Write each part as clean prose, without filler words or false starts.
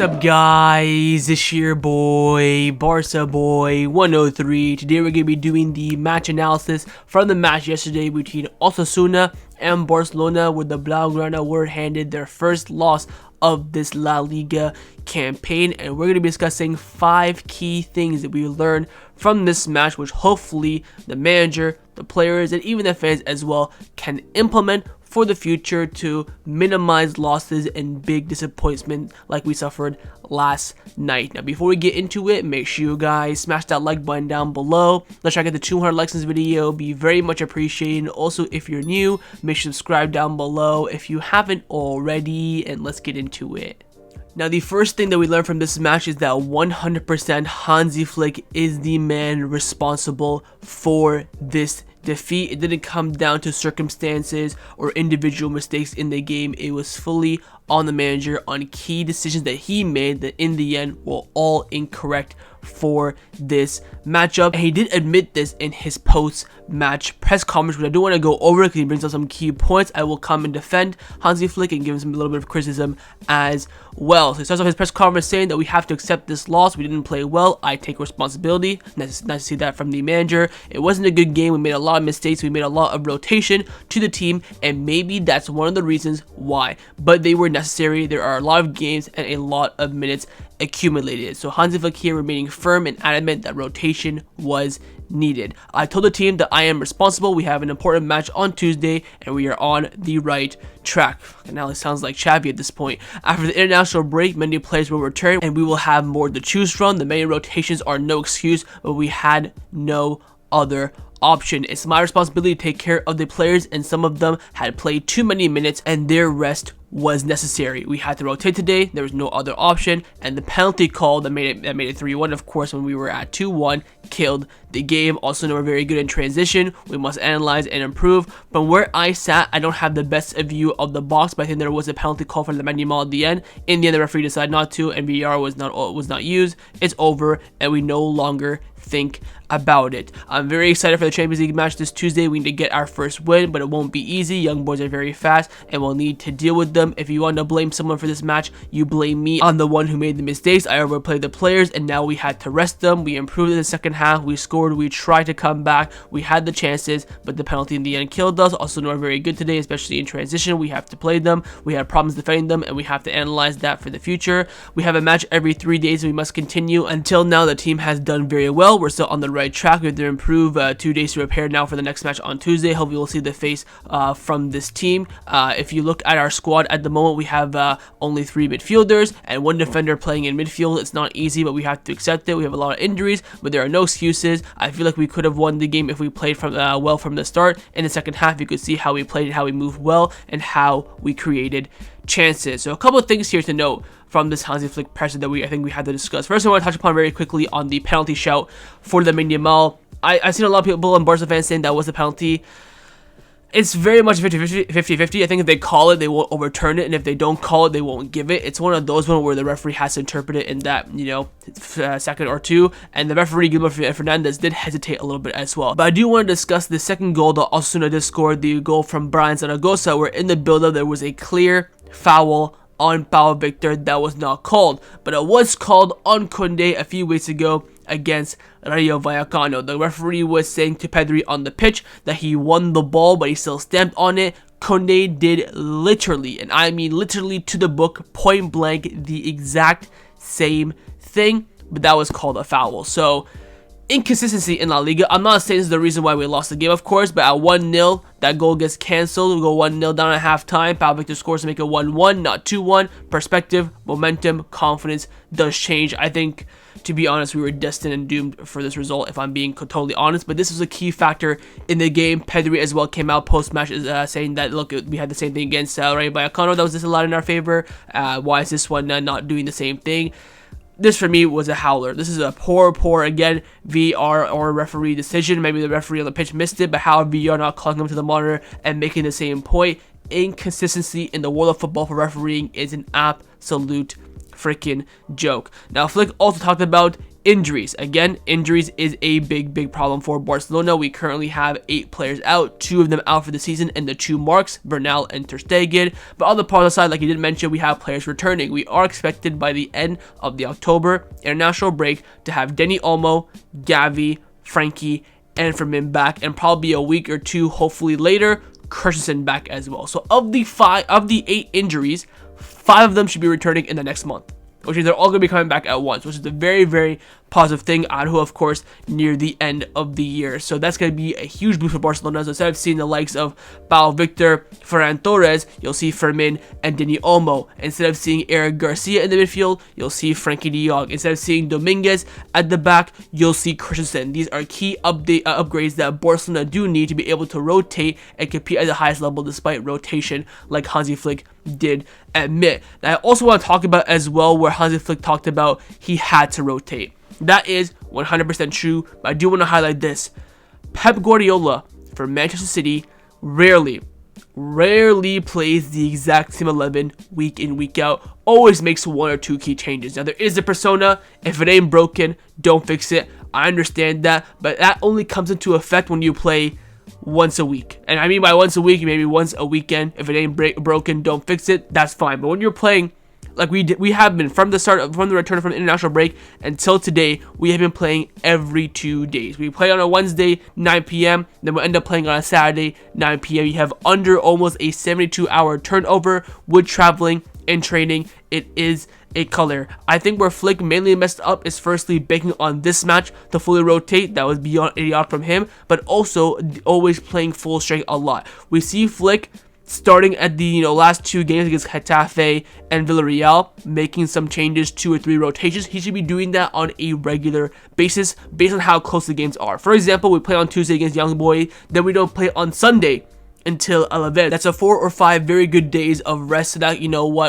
up, guys? It's your boy, Barca Boy 103. Today we're going to be doing the match analysis from the match yesterday between Osasuna and Barcelona, where the Blaugrana were handed their first loss of this La Liga campaign, and we're going to be discussing 5 key things that we learned from this match, which hopefully the manager, the players, and even the fans as well can implement for the future to minimize losses and big disappointment like we suffered last night. Now, before we get into it, make sure you guys smash that like button down below. Let's try to get the 200 likes in this video. Be very much appreciated. Also, if you're new, make sure to subscribe down below if you haven't already, and let's get into it. Now, the first thing that we learned from this match is that 100% Hansi Flick is the man responsible for this defeat. It didn't come down to circumstances or individual mistakes in the game. It was fully on the manager on key decisions that he made that in the end were all incorrect for this matchup. And he did admit this in his post-match press conference, which I do want to go over because he brings up some key points. I will come and defend Hansi Flick and give him a little bit of criticism as well. So he starts off his press conference saying that we have to accept this loss. We didn't play well. I take responsibility. Nice to see that from the manager. It wasn't a good game. We made a lot of mistakes. We made a lot of rotation to the team, and maybe that's one of the reasons why. But they were necessary. There are a lot of games and a lot of minutes accumulated. So Hansi Flick here remaining firm and adamant that rotation was needed. I told the team that I am responsible. We have an important match on Tuesday and we are on the right track. Now it sounds like Xavi at this point. After the international break, many players will return and we will have more to choose from. The many rotations are no excuse, but we had no other option. It's my responsibility to take care of the players, and some of them had played too many minutes and their rest was necessary. We had to rotate today. There was no other option, and the penalty call that made it 3-1, of course, when we were at 2-1, killed the game. Also, we're very good in transition. We must analyze and improve. From where I sat, I don't have the best view of the box, but I think there was a penalty call for the Lamine at the end. In the end, the referee decided not to, and VAR was not used. It's over, and we no longer think about it. I'm very excited for the Champions League match this Tuesday. We need to get our first win, but it won't be easy. Young boys are very fast, and we'll need to deal with them. If you want to blame someone for this match, you blame me. I'm the one who made the mistakes. I overplayed the players, and now we had to rest them. We improved in the second half. We scored. We tried to come back. We had the chances, but the penalty in the end killed us. Also, we're very good today, especially in transition. We have to play them. We had problems defending them, and we have to analyze that for the future. We have a match every 3 days, and we must continue. Until now, the team has done very well. We're still on the right track. We have to improve. 2 days to prepare now for the next match on Tuesday. Hopefully, we'll see the face from this team. If you look at our squad at the moment, we have only 3 midfielders and 1 defender playing in midfield. It's not easy, but we have to accept it. We have a lot of injuries, but there are no excuses. I feel like we could have won the game if we played from well from the start. In the second half, you could see how we played, how we moved well, and how we created chances. So a couple of things here to note from this Hansi Flick pressure that I think we had to discuss. First, I want to touch upon very quickly on the penalty shout for the Yamal. I've seen a lot of people and Barca fans saying that was a penalty. It's very much 50-50. I think if they call it, they won't overturn it, and if they don't call it, they won't give it. It's one of those ones where the referee has to interpret it in that, second or two, and the referee, Gerard Fernandez, did hesitate a little bit as well. But I do want to discuss the second goal that Osasuna did score, the goal from Brian Zaragoza, where in the build-up there was a clear foul on Pau Victor that was not called, but it was called on Kounde a few weeks ago against Rayo Vallecano. The referee was saying to Pedri on the pitch that he won the ball, but he still stamped on it. Kounde did literally, and I mean literally to the book, point blank, the exact same thing, but that was called a foul. So, inconsistency in La Liga. I'm not saying this is the reason why we lost the game, of course, but at 1-0, that goal gets cancelled. We go 1-0 down at halftime. Pau Victor scores to make it 1-1, not 2-1. Perspective, momentum, confidence does change. I think, to be honest, we were destined and doomed for this result, if I'm being totally honest. But this was a key factor in the game. Pedri as well came out post-match saying that, look, we had the same thing against Rayo Vallecano. That was disallowed in our favor. Why is this one not doing the same thing? This for me was a howler. This is a poor, again, VAR or referee decision. Maybe the referee on the pitch missed it, but how VAR not calling him to the monitor and making the same point. Inconsistency in the world of football for refereeing is an absolute freaking joke. Now, Flick also talked about injuries. Again, injuries is a big problem for Barcelona. We currently have 8 players out, 2 of them out for the season, and the 2 marks, Bernal and Ter Stegen. But on the positive side, like you did mention, we have players returning. We are expected by the end of the October international break to have Dani Olmo, Gavi, Frankie, and Ferran back, and probably a week or 2, hopefully later, Christensen back as well. So of the 8 injuries, 5 of them should be returning in the next month, which means they're all going to be coming back at once, which is a very positive thing, of course, near the end of the year. So that's going to be a huge boost for Barcelona. So instead of seeing the likes of Pau Victor, Ferran, Torres, you'll see Fermin and Dani Olmo. Instead of seeing Eric Garcia in the midfield, you'll see Frankie de Jong. Instead of seeing Dominguez at the back, you'll see Christensen. These are key upgrades that Barcelona do need to be able to rotate and compete at the highest level despite rotation, like Hansi Flick did admit. Now, I also want to talk about as well where Hansi Flick talked about he had to rotate. That is 100% true, but I do want to highlight this. Pep Guardiola for Manchester City rarely plays the exact same 11 week in, week out. Always makes 1 or 2 key changes. Now, there is a persona. If it ain't broken, don't fix it. I understand that, but that only comes into effect when you play once a week. And I mean by once a week, maybe once a weekend. If it ain't broken, don't fix it. That's fine. But when you're playing like we have been from the return from the international break until today, we have been playing every 2 days. We play on a Wednesday 9 p.m. then we'll end up playing on a Saturday 9 p.m. You have under almost a 72-hour turnover with traveling and training. It is a color. I think where Flick mainly messed up is firstly banking on this match to fully rotate. That was beyond idiotic from him, but also always playing full strength a lot. We see Flick starting at the last 2 games against Getafe and Villarreal, making some changes, 2 or 3 rotations. He should be doing that on a regular basis based on how close the games are. For example, we play on Tuesday against Young Boy, then we don't play on Sunday until Alaves. That's a 4 or 5 very good days of rest, so that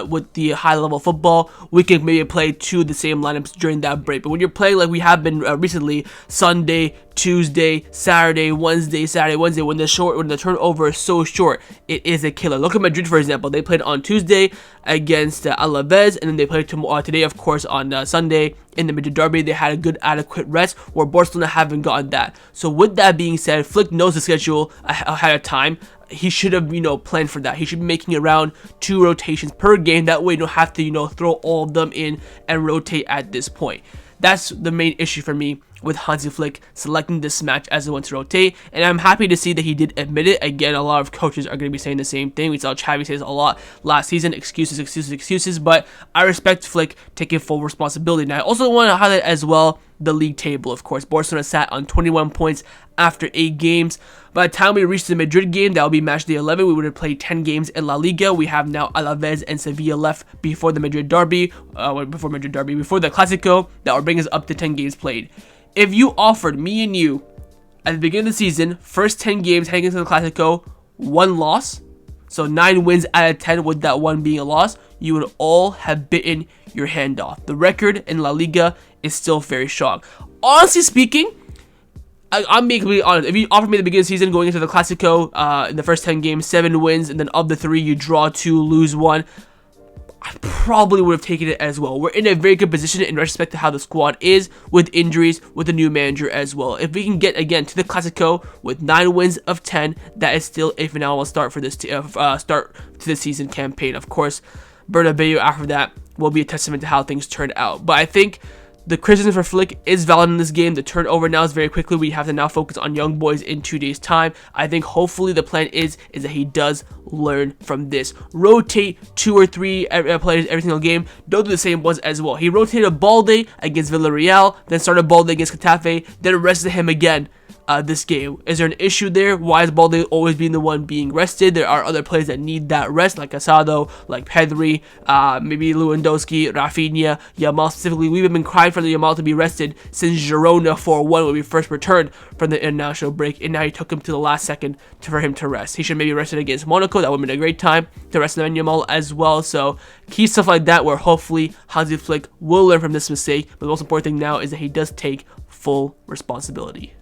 with the high level football, we can maybe play 2 of the same lineups during that break. But when you're playing like we have been recently, Sunday, Tuesday, Saturday, Wednesday, when the turnover is so short, it is a killer. Look at Madrid, for example. They played on Tuesday against Alaves, and then they played today, of course, on Sunday in the Madrid derby. They had a good adequate rest, where Barcelona haven't gotten that. So with that being said, Flick knows the schedule ahead of time. He should have, planned for that. He should be making around 2 rotations per game. That way you don't have to, throw all of them in and rotate at this point. That's the main issue for me with Hansi Flick selecting this match as the one to rotate, and I'm happy to see that he did admit it. Again, a lot of coaches are going to be saying the same thing. We saw Xavi say this a lot last season, excuses, but I respect Flick taking full responsibility. Now, I also want to highlight as well the league table. Of course, Barcelona sat on 21 points after 8 games. By the time we reach the Madrid game, that will be match day 11, we would have played 10 games in La Liga. We have now Alaves and Sevilla left before the Madrid derby, before the Clásico. That will bring us up to 10 games played. If you offered me and you at the beginning of the season, first 10 games heading into the Clásico, 1 loss, so 9 wins out of 10 with that 1 being a loss, you would all have bitten your hand off. The record in La Liga is still very strong. Honestly speaking, I'm being completely honest. If you offered me at the beginning of the season going into the Clásico, in the first 10 games, 7 wins, and then of the 3, you draw 2, lose 1, I probably would have taken it as well. We're in a very good position in respect to how the squad is, with injuries, with the new manager as well. If we can get again to the Clásico with 9 wins of 10, that is still a phenomenal start for this start to the season campaign. Of course, Bernabeu after that will be a testament to how things turned out. But I think the criticism for Flick is valid in this game. The turnover now is very quickly. We have to now focus on young boys in 2 days' time. I think hopefully the plan is that he does learn from this. Rotate 2 or 3 players every single game. Don't do the same ones as well. He rotated Balde against Villarreal, then started Balde against Getafe, then rested him again this game. Is there an issue there? Why is Balde always being the one being rested? There are other players that need that rest, like Asado, like Pedri, maybe Lewandowski, Raphinha, Yamal specifically. We've been crying for the Yamal to be rested since Girona 4-1 when we first returned from the international break, and now he took him to the last second for him to rest. He should maybe rested against Monaco. That would have been a great time to rest Yamal as well. So key stuff like that where hopefully Hansi Flick will learn from this mistake. But the most important thing now is that he does take full responsibility.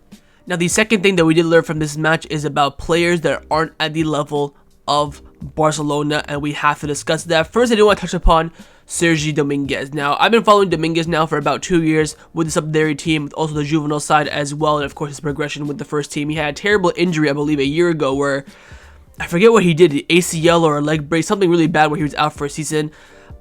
Now, the second thing that we did learn from this match is about players that aren't at the level of Barcelona, and we have to discuss that. First, I do want to touch upon Sergi Dominguez. Now, I've been following Dominguez now for about 2 years with the subsidiary team, with also the juvenile side as well, and of course his progression with the first team. He had a terrible injury, I believe, a year ago where I forget what he did, ACL or a leg brace, something really bad where he was out for a season.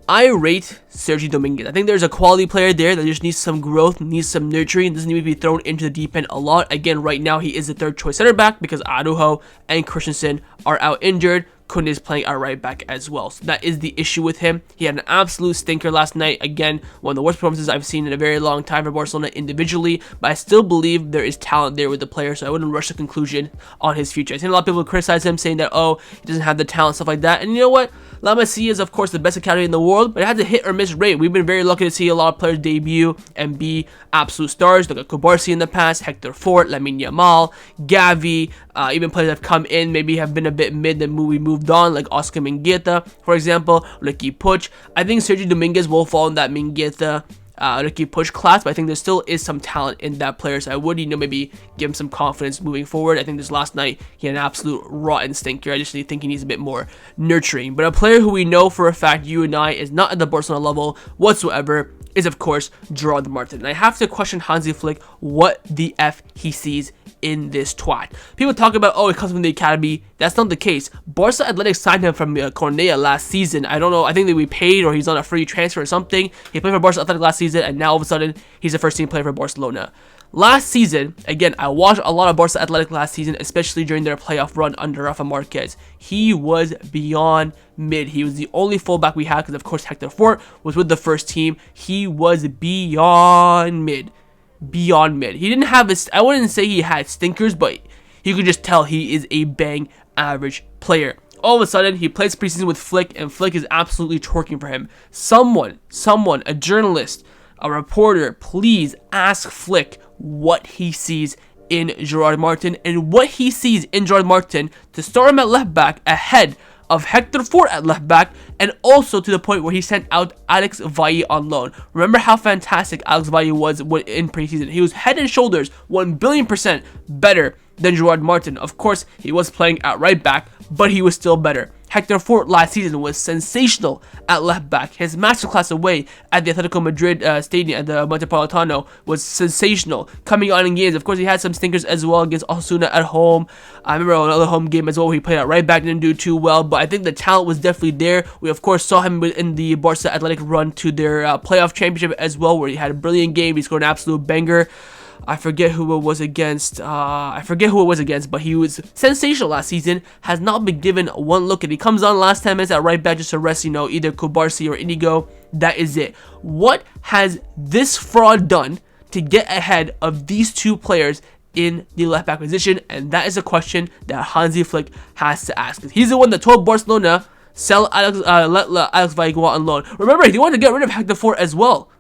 I rate Sergi Dominguez. I think there's a quality player there that just needs some growth, needs some nurturing, doesn't need to be thrown into the deep end a lot. Again, right now he is the third choice center back because Arujo and Christensen are out injured. Kounde is playing at right back as well. So that is the issue with him. He had an absolute stinker last night. Again, one of the worst performances I've seen in a very long time for Barcelona individually. But I still believe there is talent there with the player, so I wouldn't rush to conclusion on his future. I've seen a lot of people criticize him, saying that, oh, he doesn't have the talent, stuff like that. And you know what? La Masia is, of course, the best academy in the world, but it has a hit or miss rate. We've been very lucky to see a lot of players debut and be absolute stars. Look at Kubarsi in the past, Hector Fort, Lamine Yamal, Gavi, even players that have come in, maybe have been a bit mid, then we moved on, like Oscar Mingueza, for example, Ricky Puig. I think Sergi Dominguez will fall in that Mingueza, Ricky Puig class, but I think there still is some talent in that player, so I would, maybe give him some confidence moving forward. I think this last night, he had an absolute rotten stinker. I just think he needs a bit more nurturing. But a player who we know for a fact, you and I, is not at the Barcelona level whatsoever, is of course Gerard Martin. And I have to question Hansi Flick what the F he sees in this twat. People talk about, oh, it comes from the academy. That's not the case. Barca Athletic signed him from Cornellà last season. I don't know. I think that we paid or he's on a free transfer or something. He played for Barca Athletic last season, and now all of a sudden he's a first team player for Barcelona. Last season, again, I watched a lot of Barca Athletic last season, especially during their playoff run under Rafa Marquez. He was beyond mid. He was the only fullback we had because, of course, Hector Fort was with the first team. He was beyond mid. Beyond mid. He didn't have his, I wouldn't say he had stinkers, but you could just tell he is a bang average player. All of a sudden, he plays preseason with Flick, and Flick is absolutely twerking for him. Someone, a journalist, a reporter, please ask Flick what he sees in Gerard Martin, and what he sees in Gerard Martin to start him at left back ahead of Hector Fort at left back, and also to the point where he sent out Alex Valle on loan. Remember how fantastic Alex Valle was in preseason. He was head and shoulders 1,000,000,000% better than Gerard Martin. Of course, he was playing at right back, but he was still better. Hector Fort last season was sensational at left back. His masterclass away at the Atletico Madrid stadium at the Metropolitano was sensational. Coming on in games, of course, he had some stinkers as well against Osasuna at home. I remember another home game as well where he played at right back, didn't do too well, but I think the talent was definitely there. We, of course, saw him in the Barca Athletic run to their playoff championship as well, where he had a brilliant game. He scored an absolute banger. I forget who it was against, but he was sensational last season. Has not been given one look, and he comes on last 10 minutes at right back just to rest, either Kubarsi or Inigo. That is it. What has this fraud done to get ahead of these two players in the left back position? And that is a question that Hansi Flick has to ask. He's the one that told Barcelona, let Alex Valle go out on loan. Remember, he wanted to get rid of Hector Fort as well.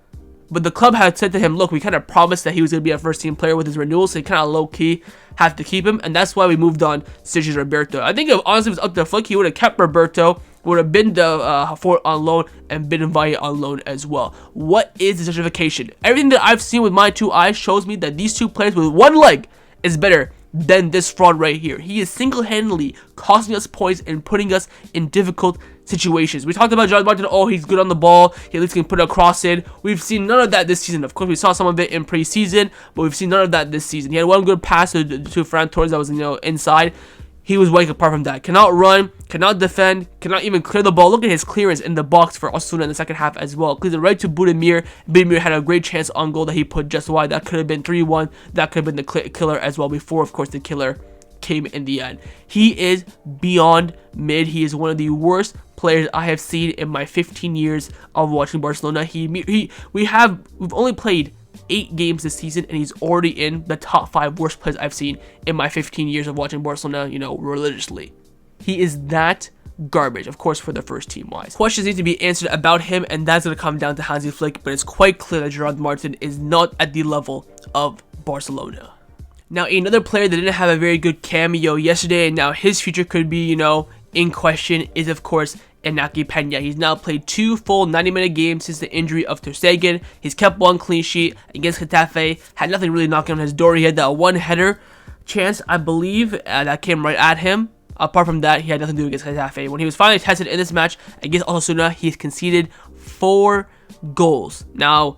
But the club had said to him, look, we kind of promised that he was going to be a first-team player with his renewal, so he kind of low-key have to keep him, and that's why we moved on Sergi Roberto. I think if honestly it was up to Flick, he would have kept Roberto, would have been the Fort on loan, and been Valle on loan as well. What is the justification? Everything that I've seen with my two eyes shows me that these two players with one leg is better than this fraud right here. He is single-handedly costing us points and putting us in difficult situations. We talked about Gerard Martin. Oh, he's good on the ball. He at least can put a cross in. We've seen none of that this season. Of course, we saw some of it in preseason, but we've seen none of that this season. He had one good pass to Ferran Torres that was, inside. He was weak apart from that. Cannot run, cannot defend, cannot even clear the ball. Look at his clearance in the box for Osasuna in the second half as well. Clears it right to Budimir. Budimir had a great chance on goal that he put just wide. That could have been 3-1. That could have been the killer as well before, of course, the killer came in the end. He is beyond mid. He is one of the worst players I have seen in my 15 years of watching Barcelona. We've only played 8 games this season, and he's already in the top 5 worst players I've seen in my 15 years of watching Barcelona, religiously. He is that garbage, of course, for the first team wise. Questions need to be answered about him, and that's going to come down to Hansi Flick, but it's quite clear that Gerard Martin is not at the level of Barcelona. Now, another player that didn't have a very good cameo yesterday, and now his future could be, in question, is, of course, Inaki Pena. He's now played 2 full 90-minute games since the injury of Ter Stegen. He's kept 1 clean sheet against Getafe. Had nothing really knocking on his door. He had that 1 header chance, I believe, that came right at him. Apart from that, he had nothing to do against Getafe. When he was finally tested in this match against Osasuna, he's conceded 4 goals. Now,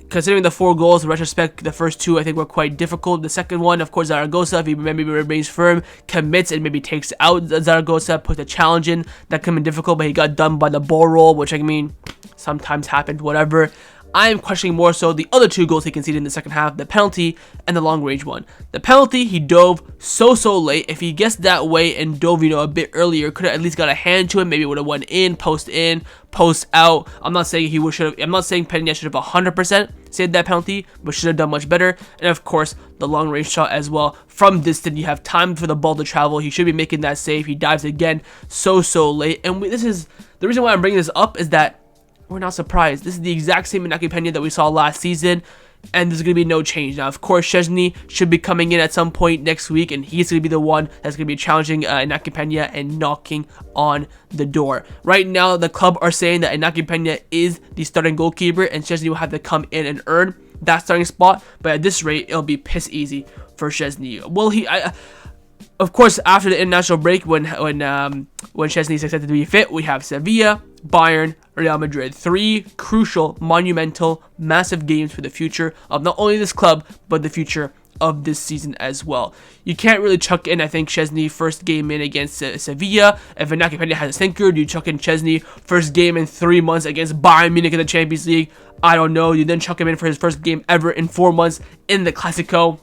considering the 4 goals, in retrospect, the first 2 I think were quite difficult. The second one, of course, Zaragoza, if he maybe remains firm, commits and maybe takes out Zaragoza, puts a challenge in, that could have been difficult, but he got done by the ball roll, which I mean, sometimes happened, whatever. I am questioning more so the other 2 goals he conceded in the second half, the penalty and the long range one. The penalty, he dove so late. If he guessed that way and dove, a bit earlier, could have at least got a hand to it. Maybe it would have went in, post out. I'm not saying I'm not saying Pena should have 100% saved that penalty, but should have done much better. And of course, the long range shot as well. From distance, you have time for the ball to travel. He should be making that save. He dives again so late. And this is the reason why I'm bringing this up, is that we're not surprised. This is the exact same Inaki Pena that we saw last season, and there's going to be no change. Now, of course, Szczesny should be coming in at some point next week, and he's going to be the one that's going to be challenging Inaki Pena and knocking on the door. Right now, the club are saying that Inaki Pena is the starting goalkeeper, and Szczesny will have to come in and earn that starting spot, but at this rate, it'll be piss easy for Szczesny. Well, of course, after the international break, when Szczesny is expected to be fit, we have Sevilla, Bayern, Real Madrid. 3 crucial, monumental, massive games for the future of not only this club, but the future of this season as well. You can't really chuck in, I think, Szczesny first game in against Sevilla. If Inaki Pena has a sinker, do you chuck in Szczesny first game in 3 months against Bayern Munich in the Champions League? I don't know. You then chuck him in for his first game ever in 4 months in the Clasico?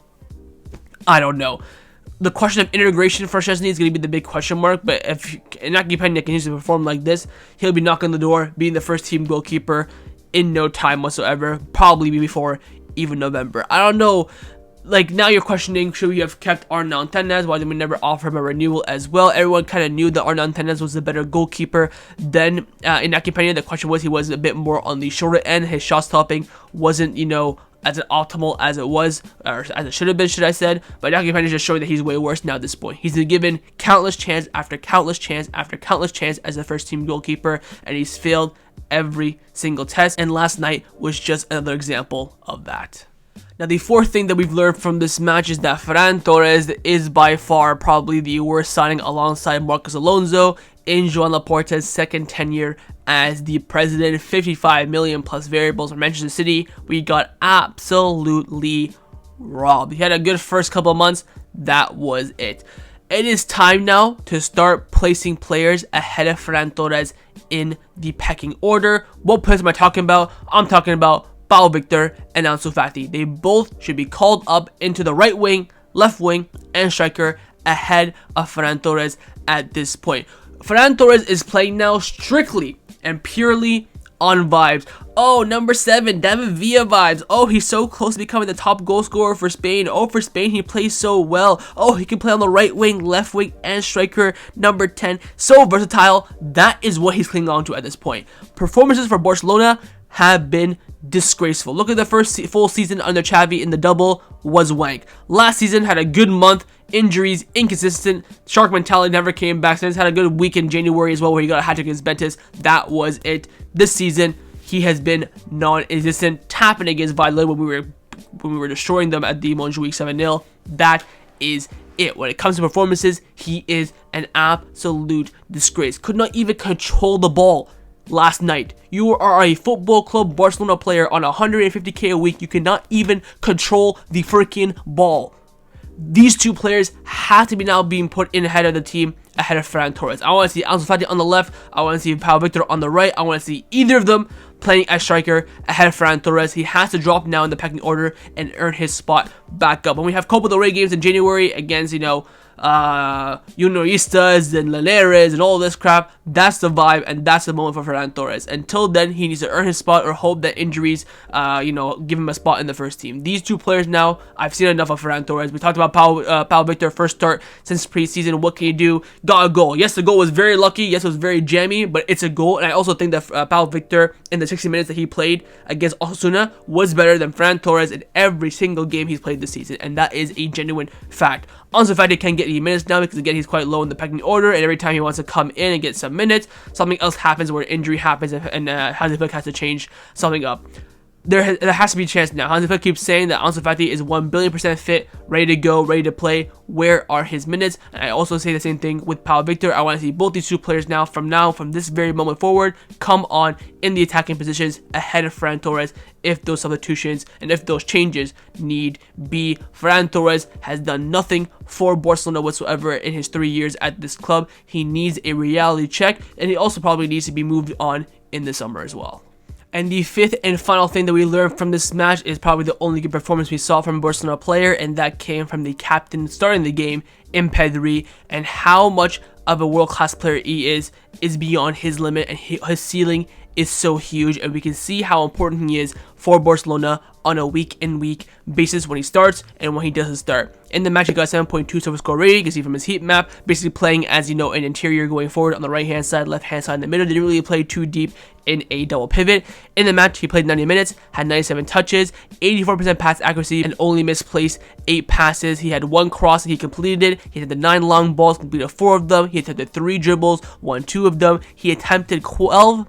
I don't know. The question of integration for Szczesny is going to be the big question mark, but if Inaki Pena continues to perform like this, he'll be knocking the door, being the first team goalkeeper in no time whatsoever, probably before even November. I don't know, like, now you're questioning, should we have kept Arnau Tenes? Why did we never offer him a renewal as well? Everyone kind of knew that Arnau Tenes was the better goalkeeper than Inaki Pena. The question was, he was a bit more on the shorter end. His shot stopping wasn't, as optimal as it was, or as it should have been, should I said. But Inaki Pena is just showing that he's way worse now at this point. He's been given countless chance after countless chance after countless chance as a first team goalkeeper, and he's failed every single test. And last night was just another example of that. Now, the fourth thing that we've learned from this match is that Ferran Torres is by far probably the worst signing alongside Marcos Alonso in Joan Laporta's second tenure as the president. 55 million plus variables for Manchester City. We got absolutely robbed. He had a good first couple of months. That was it. It is time now to start placing players ahead of Ferran Torres in the pecking order. What players am I talking about? I'm talking about Pau Victor and Hansi Flick. They both should be called up into the right wing, left wing, and striker ahead of Ferran Torres at this point. Ferran Torres is playing now strictly and purely on vibes. Oh, number 7, David Villa vibes. Oh, he's so close to becoming the top goal scorer for Spain. Oh, for Spain, he plays so well. Oh, he can play on the right wing, left wing, and striker. Number 10, so versatile. That is what he's clinging on to at this point. Performances for Barcelona have been disgraceful. Look at the first full season under Xavi in the double was wank. Last season had a good month. Injuries, inconsistent, shark mentality, never came back. Since had a good week in January as well, where he got a hat-trick against Betis. That was it. This season, he has been non-existent. Tapping against Valladolid when we were destroying them at the Montjuic 7-0. That is it. When it comes to performances, he is an absolute disgrace. Could not even control the ball last night. You are a football club Barcelona player on 150k a week. You cannot even control the freaking ball. These two players have to be now being put in ahead of the team, ahead of Ferran Torres. I want to see Hansi Flick on the left. I want to see Pau Victor on the right. I want to see either of them playing as striker ahead of Ferran Torres. He has to drop now in the pecking order and earn his spot back up. When we have Copa del Rey games in January against, Unionistas and Linares and all this crap, that's the vibe and that's the moment for Ferran Torres. Until then, he needs to earn his spot or hope that injuries, give him a spot in the first team. These two players now, I've seen enough of Ferran Torres. We talked about Pau Victor, first start since preseason. What can you do? Got a goal. Yes, the goal was very lucky. Yes, it was very jammy, but it's a goal. And I also think that Pau Victor, in the 60 minutes that he played against Osasuna, was better than Ferran Torres in every single game he's played this season. And that is a genuine fact. Hansi Flick can get 80 minutes now because, again, he's quite low in the pecking order, and every time he wants to come in and get some minutes, something else happens where injury happens, and Hansi Flick has to change something up. there has to be a chance now. Hansi Flick keeps saying that Ansu Fati is 1,000,000,000% fit, ready to go, ready to play. Where are his minutes? And I also say the same thing with Pau Victor. I want to see both these two players from this very moment forward, come on in the attacking positions ahead of Ferran Torres if those substitutions and if those changes need be. Ferran Torres has done nothing for Barcelona whatsoever in his 3 years at this club. He needs a reality check, and he also probably needs to be moved on in the summer as well. And the fifth and final thing that we learned from this match is probably the only good performance we saw from a Barcelona player, and that came from the captain starting the game in Pedri. And how much of a world-class player he is beyond his limit, and his ceiling is so huge, and we can see how important he is for Barcelona on a week-in-week basis when he starts and when he doesn't start. In the match, he got 7.2 silver score rating. You can see from his heat map, basically playing as, an interior going forward on the right-hand side, left-hand side in the middle. Didn't really play too deep in a double pivot. In the match, he played 90 minutes, had 97 touches, 84% pass accuracy, and only misplaced 8 passes. He had 1 cross, and he completed it. He had the 9 long balls, completed 4 of them. He attempted 3 dribbles, won 2 of them. He attempted 12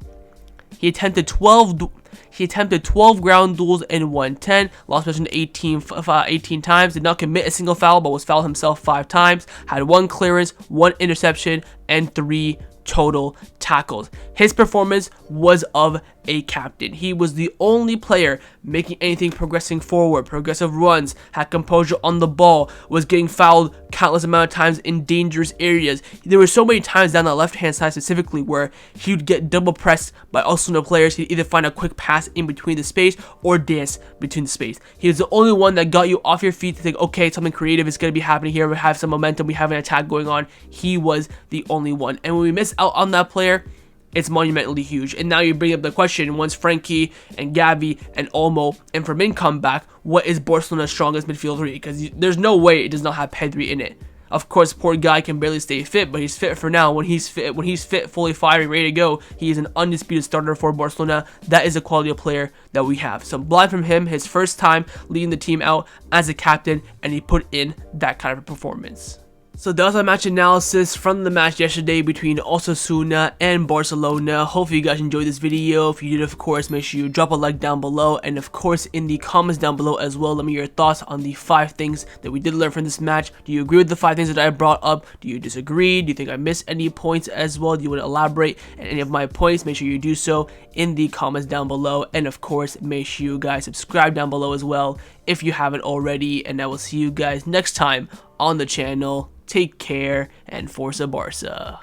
ground duels and won 10. Lost possession 18 times. Did not commit a single foul, but was fouled himself 5 times. Had 1 clearance, 1 interception, and 3 total tackles. His performance was of a captain. He was the only player making anything progressing forward, progressive runs, had composure on the ball, was getting fouled countless amount of times in dangerous areas. There were so many times down the left-hand side specifically where he would get double pressed by Osasuna players. He'd either find a quick pass in between the space or dance between the space. He was the only one that got you off your feet to think, okay, something creative is going to be happening here. We have some momentum. We have an attack going on. He was the only one. And when we miss out on that player, it's monumentally huge. And now you bring up the question, once Frankie and Gavi and Olmo and Ferran come back, what is Barcelona's strongest midfield three? Because there's no way it does not have Pedri in it. Of course, poor guy can barely stay fit, but he's fit for now. When he's fit, fully firing, ready to go, he is an undisputed starter for Barcelona. That is the quality of player that we have. So blind from him, his first time leading the team out as a captain, and he put in that kind of a performance. So that was my match analysis from the match yesterday between Osasuna and Barcelona. Hopefully you guys enjoyed this video. If you did, of course, make sure you drop a like down below. And of course, in the comments down below as well, let me know your thoughts on the 5 things that we did learn from this match. Do you agree with the 5 things that I brought up? Do you disagree? Do you think I missed any points as well? Do you want to elaborate on any of my points? Make sure you do so in the comments down below. And of course, make sure you guys subscribe down below as well if you haven't already. And I will see you guys next time on the channel. Take care, and Forza Barca.